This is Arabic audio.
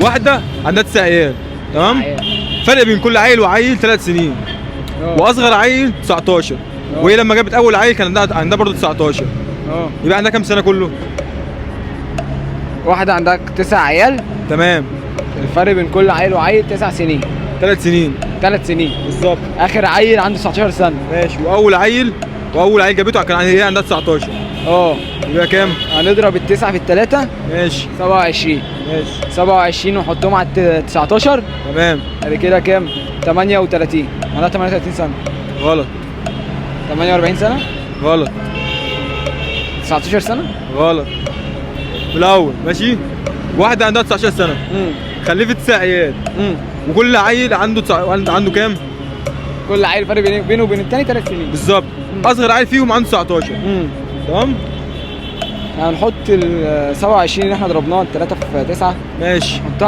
واحده عندها 9 عيال، تمام؟ فرق بين كل عيل وعيل 3 سنين. واصغر عيل 19. وهي لما جابت اول عيل كان عندها برضه 19. يبقى عندها كام سنه كله؟ واحده عندها 9 عيال. تمام. الفرق بين كل عيل وعيل 9 سنين. 3 سنين. 3 سنين بالظبط. اخر عيل عنده 19 سنه. ماشي. واول عيل جابته كان هي عندها 19. يبقى كام؟ هنضرب التسعه في الثلاثه. ماشي. 27. ماشي. 27 ونحطهم على 19. تمام. بعد كده كام؟ 38. عندها 38 سنه. غلط. 48 سنه. غلط. 19 سنه. غلط. بالاول ماشي. واحده عندها 19 سنه. خلفت 9 عيال. وكل عيل عنده كام؟ كل عيل فرق بينه وبين الثاني 3 سنين. بالظبط. اصغر عيل فيهم عنده 19. تمام. هنحط ال 27 اللي احنا ضربناها 3 في 9. ماشي.